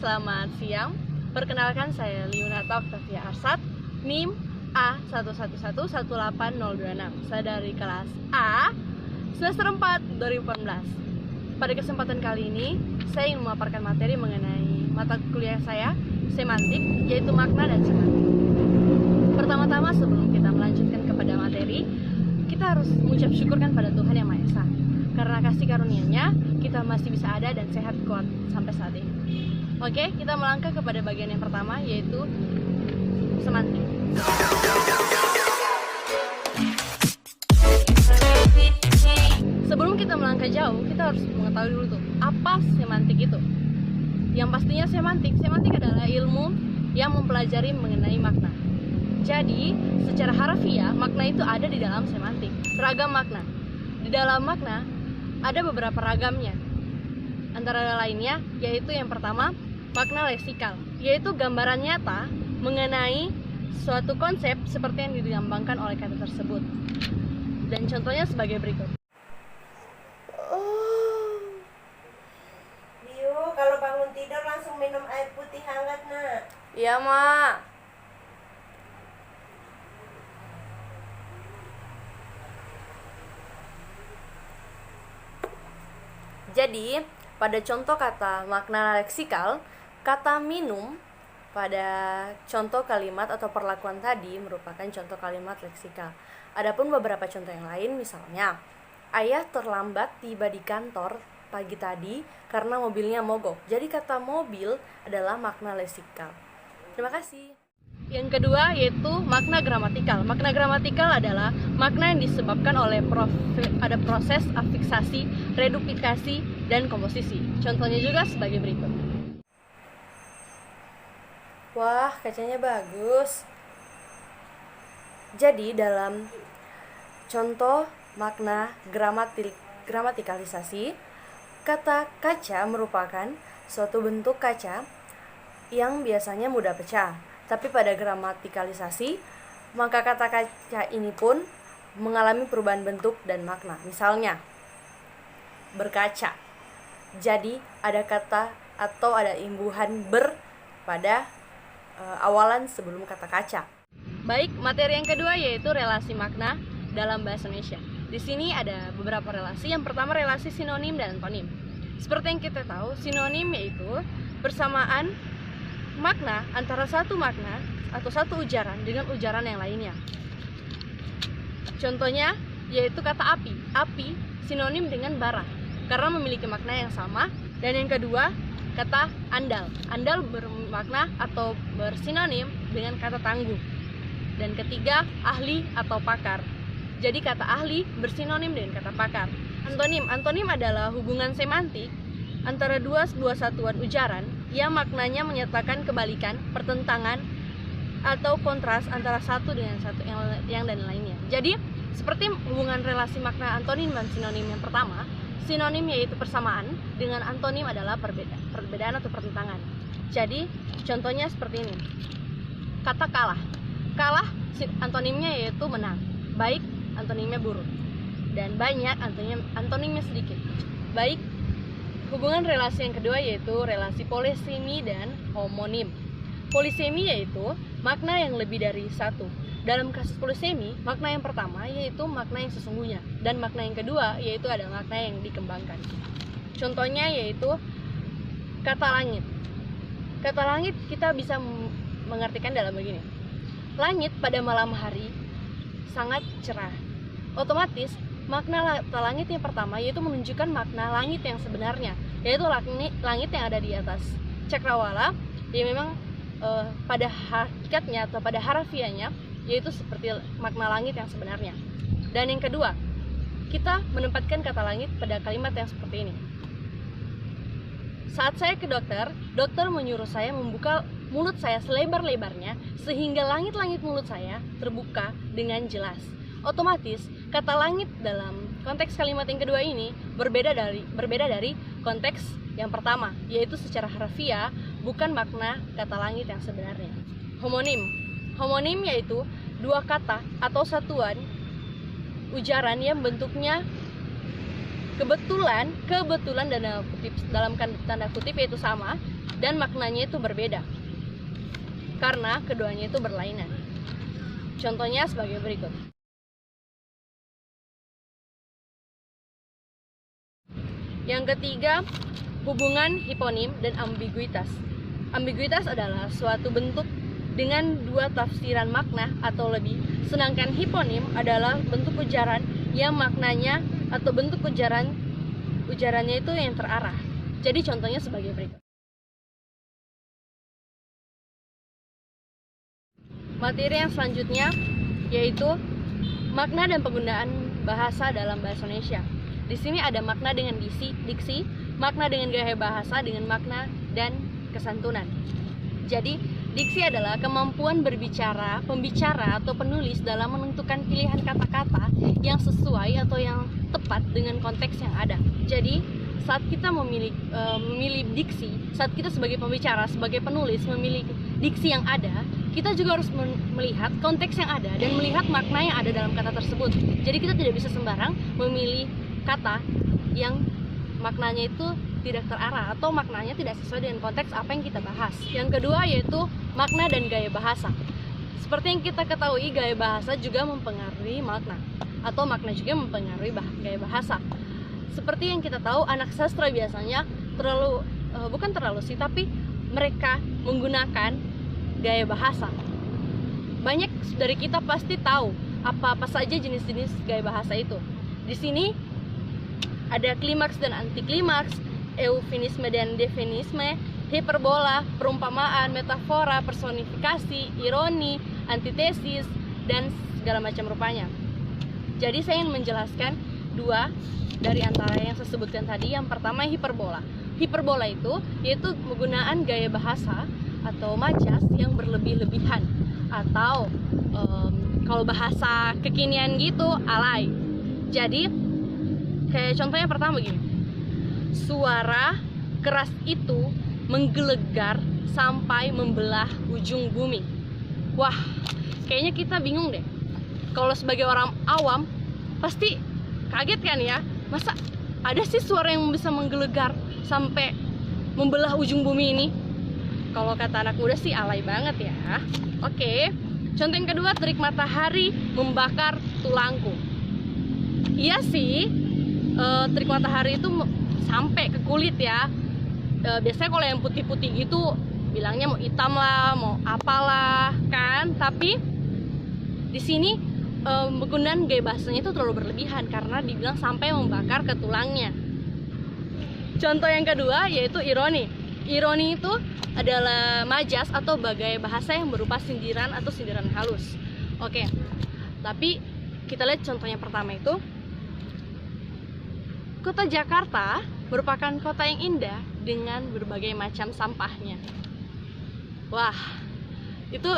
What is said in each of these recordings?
selamat siang. Perkenalkan saya Liunata Octavia Arsat, NIM A11118026. Saya dari kelas A, semester 4, 2018. Pada kesempatan kali ini, saya ingin memaparkan materi mengenai mata kuliah saya, semantik, yaitu makna dan semantik. Pertama-tama sebelum kita melanjutkan kepada materi, kita harus mengucap syukurkan pada Tuhan Yang Maha Esa. Karena kasih karunia-Nya, kita masih bisa ada dan sehat kuat sampai saat ini. Oke, kita melangkah kepada bagian yang pertama, yaitu semantik. Sebelum kita melangkah jauh, kita harus mengetahui dulu tuh, apa semantik itu. Yang pastinya semantik adalah ilmu yang mempelajari mengenai makna. Jadi, secara harfiah, makna itu ada di dalam semantik. Ragam makna. Di dalam makna, ada beberapa ragamnya. Antara lainnya, yaitu yang pertama, makna leksikal, yaitu gambaran nyata mengenai suatu konsep seperti yang dilambangkan oleh kata tersebut. Dan contohnya sebagai berikut. Liu, kalau bangun tidur langsung minum air putih hangat, nak. Iya, Mak. Jadi, pada contoh kata makna leksikal, kata minum pada contoh kalimat atau perlakuan tadi merupakan contoh kalimat leksikal. Adapun beberapa contoh yang lain, misalnya, ayah terlambat tiba di kantor pagi tadi karena mobilnya mogok. Jadi kata mobil adalah makna leksikal. Terima kasih. Yang kedua yaitu makna gramatikal. Makna gramatikal adalah makna yang disebabkan oleh ada proses afiksasi, reduplikasi, dan komposisi. Contohnya juga sebagai berikut. Wah, kacanya bagus. Jadi dalam contoh makna gramatikalisasi, kata kaca merupakan suatu bentuk kaca yang biasanya mudah pecah. Tapi pada gramatikalisasi, maka kata kaca ini pun mengalami perubahan bentuk dan makna. Misalnya, berkaca. Jadi ada kata atau ada imbuhan ber pada awalan sebelum kata kaca. Baik, materi yang kedua yaitu relasi makna dalam bahasa Indonesia. Di sini ada beberapa relasi. Yang pertama, relasi sinonim dan antonim. Seperti yang kita tahu, sinonim yaitu persamaan makna antara satu makna atau satu ujaran dengan ujaran yang lainnya. Contohnya yaitu kata api. Api sinonim dengan bara karena memiliki makna yang sama. Dan yang kedua, kata andal. Andal bermakna atau bersinonim dengan kata tangguh. Dan ketiga, ahli atau pakar. Jadi kata ahli bersinonim dengan kata pakar. Antonim. Antonim adalah hubungan semantik antara dua satuan ujaran yang maknanya menyatakan kebalikan, pertentangan, atau kontras antara satu dengan satu yang dan lainnya. Jadi, seperti hubungan relasi makna antonim dan sinonim yang pertama, sinonim yaitu persamaan, dengan antonim adalah perbedaan atau pertentangan. Jadi, contohnya seperti ini. Kata kalah. Kalah, antonimnya yaitu menang. Baik, antonimnya buruk. Dan banyak, antonimnya sedikit. Baik. Hubungan relasi yang kedua yaitu relasi polisemi dan homonim. Polisemi yaitu makna yang lebih dari satu. Dalam kasus polisemi, makna yang pertama yaitu makna yang sesungguhnya, dan makna yang kedua yaitu ada makna yang dikembangkan. Contohnya yaitu kata langit. Kata langit kita bisa mengartikan dalam begini. Langit pada malam hari sangat cerah. Otomatis makna langit yang pertama yaitu menunjukkan makna langit yang sebenarnya, yaitu langit yang ada di atas cakrawala, yang memang pada hakikatnya atau pada harfiahnya yaitu seperti makna langit yang sebenarnya. Dan yang kedua, kita menempatkan kata langit pada kalimat yang seperti ini. Saat saya ke dokter menyuruh saya membuka mulut saya selebar-lebarnya sehingga langit-langit mulut saya terbuka dengan jelas. Otomatis kata langit dalam konteks kalimat yang kedua ini berbeda dari konteks yang pertama, yaitu secara harfiah bukan makna kata langit yang sebenarnya. Homonim. Homonim yaitu dua kata atau satuan ujaran yang bentuknya kebetulan dalam tanda kutip yaitu sama, dan maknanya itu berbeda karena keduanya itu berlainan. Contohnya sebagai berikut. Yang ketiga, hubungan hiponim dan ambiguitas. Ambiguitas adalah suatu bentuk dengan dua tafsiran makna atau lebih, sedangkan hiponim adalah bentuk ujaran yang maknanya atau bentuk ujarannya itu yang terarah. Jadi contohnya sebagai berikut. Materi yang selanjutnya yaitu makna dan penggunaan bahasa dalam bahasa Indonesia. Di sini ada makna dengan diksi, makna dengan gaya bahasa, dengan makna dan kesantunan. Jadi, diksi adalah kemampuan berbicara, pembicara atau penulis dalam menentukan pilihan kata-kata yang sesuai atau yang tepat dengan konteks yang ada. Jadi, saat kita memilih diksi, saat kita sebagai pembicara, sebagai penulis memilih diksi yang ada, kita juga harus melihat konteks yang ada dan melihat makna yang ada dalam kata tersebut. Jadi kita tidak bisa sembarang memilih kata yang maknanya itu tidak terarah atau maknanya tidak sesuai dengan konteks apa yang kita bahas. Yang kedua yaitu makna dan gaya bahasa. Seperti yang kita ketahui, gaya bahasa juga mempengaruhi makna, atau makna juga mempengaruhi gaya bahasa. Seperti yang kita tahu, anak sastra biasanya bukan terlalu sih, tapi mereka menggunakan gaya bahasa. Banyak dari kita pasti tahu apa-apa saja jenis-jenis gaya bahasa itu. Di sini ada klimaks dan antiklimaks, eufemisme dan definisme, hiperbola, perumpamaan, metafora, personifikasi, ironi, antitesis, dan segala macam rupanya. Jadi saya ingin menjelaskan dua dari antara yang saya sebutkan tadi. Yang pertama hiperbola. Hiperbola itu yaitu penggunaan gaya bahasa atau majas yang berlebih-lebihan, atau kalau bahasa kekinian gitu alay. Jadi kayak contohnya pertama gini, suara keras itu menggelegar sampai membelah ujung bumi. Wah, kayaknya kita bingung deh. Kalau sebagai orang awam pasti kaget kan ya, masa ada sih suara yang bisa menggelegar sampai membelah ujung bumi ini? Kalau kata anak muda sih alay banget ya. Oke, contoh yang kedua, terik matahari membakar tulangku. Iya sih, terik matahari itu sampai ke kulit ya. Biasanya kalau yang putih-putih gitu bilangnya mau hitam lah, mau apalah kan. Tapi di sini penggunaan gaya bahasanya itu terlalu berlebihan karena dibilang sampai membakar ke tulangnya. Contoh yang kedua yaitu ironi. Ironi itu adalah majas atau gaya bahasa yang berupa sindiran atau sindiran halus. Oke, tapi kita lihat contohnya pertama itu. Kota Jakarta merupakan kota yang indah dengan berbagai macam sampahnya. Wah, itu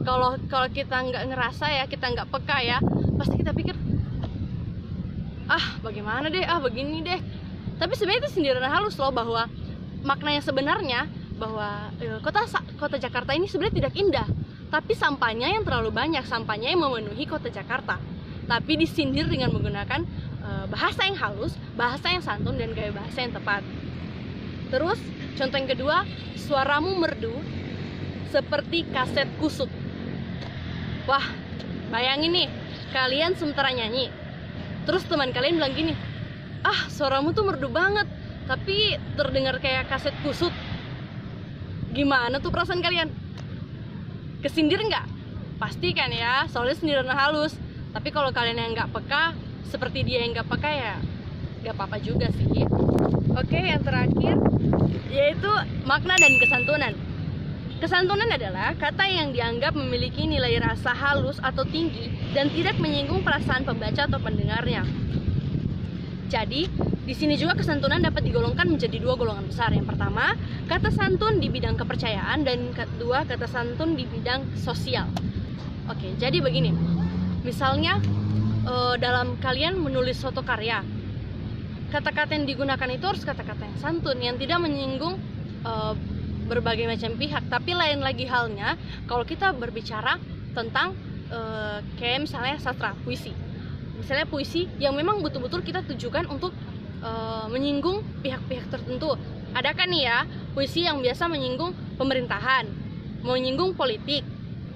kalau kita nggak ngerasa ya, kita nggak peka ya, pasti kita pikir bagaimana deh, begini deh. Tapi sebenarnya itu sindiran halus loh, bahwa maknanya sebenarnya bahwa kota Jakarta ini sebenarnya tidak indah, tapi sampahnya yang terlalu banyak, sampahnya yang memenuhi kota Jakarta. Tapi disindir dengan menggunakan bahasa yang halus, bahasa yang santun, dan gaya bahasa yang tepat. Terus contoh yang kedua, suaramu merdu seperti kaset kusut. Wah, bayangin nih, kalian sementara nyanyi, terus teman kalian bilang gini, suaramu tuh merdu banget, tapi terdengar kayak kaset kusut. Gimana tuh perasaan kalian? Kesindir nggak? Pasti kan ya, soalnya sindiran halus. Tapi kalau kalian yang nggak peka, seperti dia yang nggak peka, ya nggak apa-apa juga sih. Oke, yang terakhir yaitu makna dan kesantunan. Kesantunan adalah kata yang dianggap memiliki nilai rasa halus atau tinggi dan tidak menyinggung perasaan pembaca atau pendengarnya. Jadi, di sini juga kesantunan dapat digolongkan menjadi dua golongan besar. Yang pertama, kata santun di bidang kepercayaan, dan kedua, kata santun di bidang sosial. Oke, jadi begini. Misalnya, dalam kalian menulis suatu karya, kata-kata yang digunakan itu harus kata-kata yang santun, yang tidak menyinggung berbagai macam pihak. Tapi lain lagi halnya kalau kita berbicara tentang kayak misalnya sastra, puisi. Misalnya puisi yang memang betul-betul kita tujukan untuk menyinggung pihak-pihak tertentu, Ada kan nih ya puisi yang biasa menyinggung pemerintahan, menyinggung politik,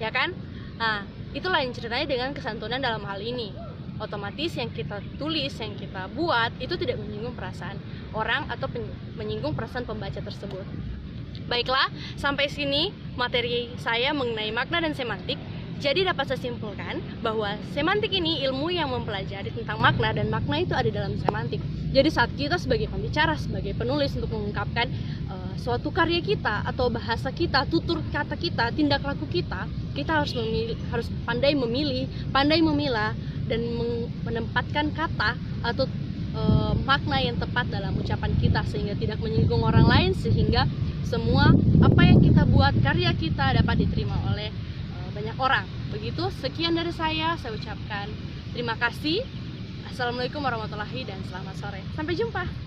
ya kan? Nah, itulah yang ceritanya dengan kesantunan dalam hal ini. Otomatis yang kita tulis, yang kita buat itu tidak menyinggung perasaan orang atau menyinggung perasaan pembaca tersebut. Baiklah, sampai sini materi saya mengenai makna dan semantik. Jadi dapat saya simpulkan bahwa semantik ini ilmu yang mempelajari tentang makna, dan makna itu ada dalam semantik. Jadi saat kita sebagai pembicara, sebagai penulis untuk mengungkapkan suatu karya kita atau bahasa kita, tutur kata kita, tindak laku kita harus pandai memilih, pandai memilah, dan menempatkan kata atau makna yang tepat dalam ucapan kita sehingga tidak menyinggung orang lain, sehingga semua apa yang kita buat, karya kita dapat diterima oleh banyak orang. Begitu, sekian dari saya ucapkan terima kasih. Assalamualaikum warahmatullahi dan selamat sore. Sampai jumpa.